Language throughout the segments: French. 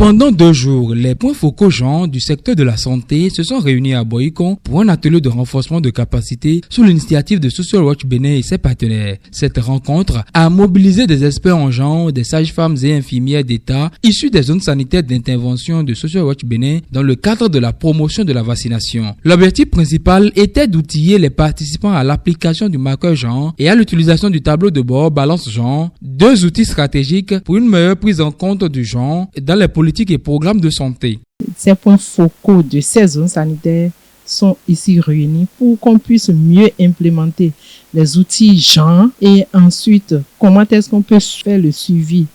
Pendant 2 jours, les points focaux genre du secteur de la santé se sont réunis à Boycon pour un atelier de renforcement de capacité sous l'initiative de Social Watch Bénin et ses partenaires. Cette rencontre a mobilisé des experts en genre, des sages-femmes et infirmières d'État issus des zones sanitaires d'intervention de Social Watch Bénin dans le cadre de la promotion de la vaccination. L'objectif principal était d'outiller les participants à l'application du marqueur genre et à l'utilisation du tableau de bord balance genre, 2 outils stratégiques pour une meilleure prise en compte du genre dans les politiques et programmes de santé. Ces points focaux de ces zones sanitaires sont ici réunis pour qu'on puisse mieux implémenter les outils genre et ensuite comment est-ce qu'on peut faire le suivi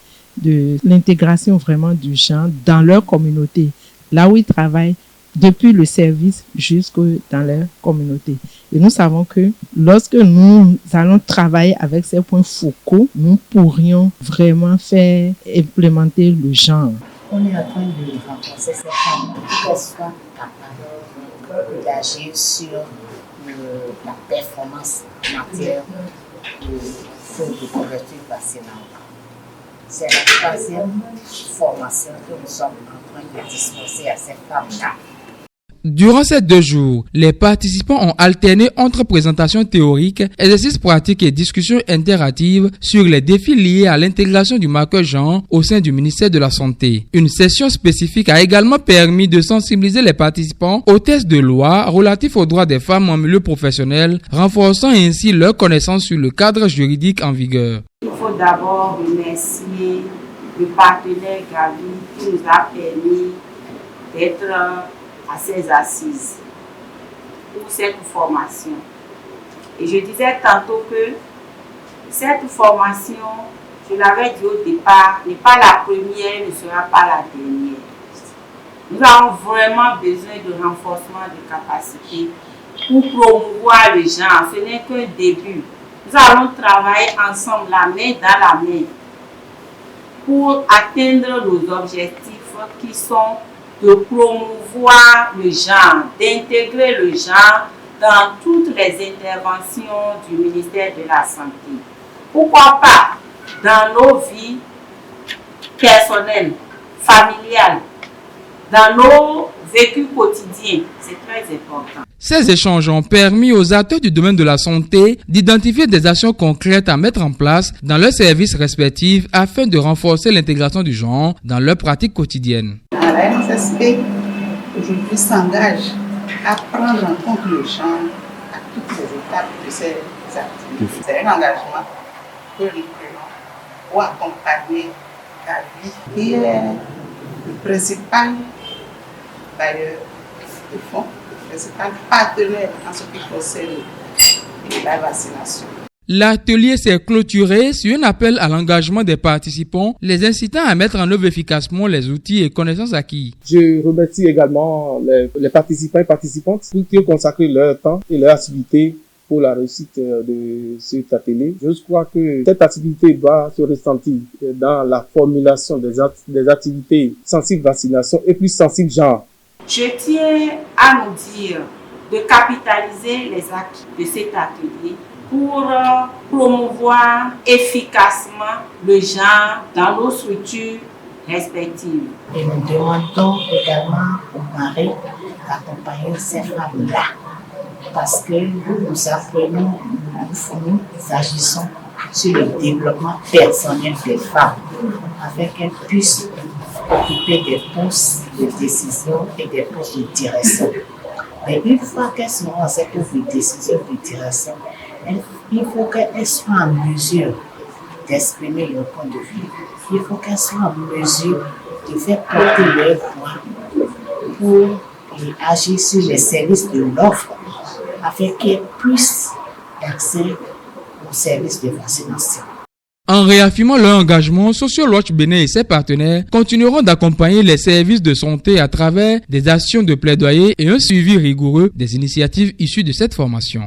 de l'intégration vraiment du genre dans leur communauté, là où ils travaillent, depuis le service jusque dans leur communauté. Et nous savons que lorsque nous allons travailler avec ces points focaux, nous pourrions vraiment faire implémenter le genre. On est en train de renforcer ces femmes pour qu'elles soient capables d'agir sur la performance en matière de couverture vaccinale. C'est la 3e formation que nous sommes en train de dispenser à ces femmes-là. Durant ces 2 jours, les participants ont alterné entre présentations théoriques, exercices pratiques et discussions interactives sur les défis liés à l'intégration du marqueur genre au sein du ministère de la Santé. Une session spécifique a également permis de sensibiliser les participants aux textes de loi relatifs aux droits des femmes en milieu professionnel, renforçant ainsi leur connaissance sur le cadre juridique en vigueur. Il faut d'abord remercier le partenaire Gavi qui nous a permis d'être à ces assises pour cette formation. Et je disais tantôt que cette formation, je l'avais dit au départ, n'est pas la première, ne sera pas la dernière. Nous avons vraiment besoin de renforcement de capacité pour promouvoir le genre. Ce n'est qu'un début. Nous allons travailler ensemble, la main dans la main, pour atteindre nos objectifs qui sont de promouvoir le genre, d'intégrer le genre dans toutes les interventions du ministère de la Santé. Pourquoi pas dans nos vies personnelles, familiales, dans nos vécus quotidiens. C'est très important. Ces échanges ont permis aux acteurs du domaine de la santé d'identifier des actions concrètes à mettre en place dans leurs services respectifs afin de renforcer l'intégration du genre dans leurs pratiques quotidiennes. La NSSP aujourd'hui s'engage à prendre en compte le genre à toutes les étapes de ces activités. C'est un engagement que nous prenons pour accompagner la vie qui est le principal d'ailleurs de fond, le principal partenaire en ce qui concerne la vaccination. L'atelier s'est clôturé sur un appel à l'engagement des participants, les incitant à mettre en œuvre efficacement les outils et connaissances acquis. Je remercie également les participants et participantes qui ont consacré leur temps et leur activité pour la réussite de cet atelier. Je crois que cette activité doit se ressentir dans la formulation des activités sensibles vaccination et plus sensibles genre. Je tiens à nous dire de capitaliser les acquis de cet atelier pour promouvoir efficacement le genre dans nos structures respectives. Et nous demandons également aux maris d'accompagner ces femmes-là parce que nous apprenons, nous agissons sur le développement personnel des femmes afin qu'elles puissent occuper des postes de décision et des postes de direction. Mais une fois qu'elles sont dans ces postes de décision et de direction, il faut qu'elles soient en mesure d'exprimer leur point de vue. Il faut qu'elles soient en mesure de faire porter leur voix pour agir sur les services de l'offre afin qu'il y ait plus d'accès aux services de vaccination. En réaffirmant leur engagement, Social Watch Bénin et ses partenaires continueront d'accompagner les services de santé à travers des actions de plaidoyer et un suivi rigoureux des initiatives issues de cette formation.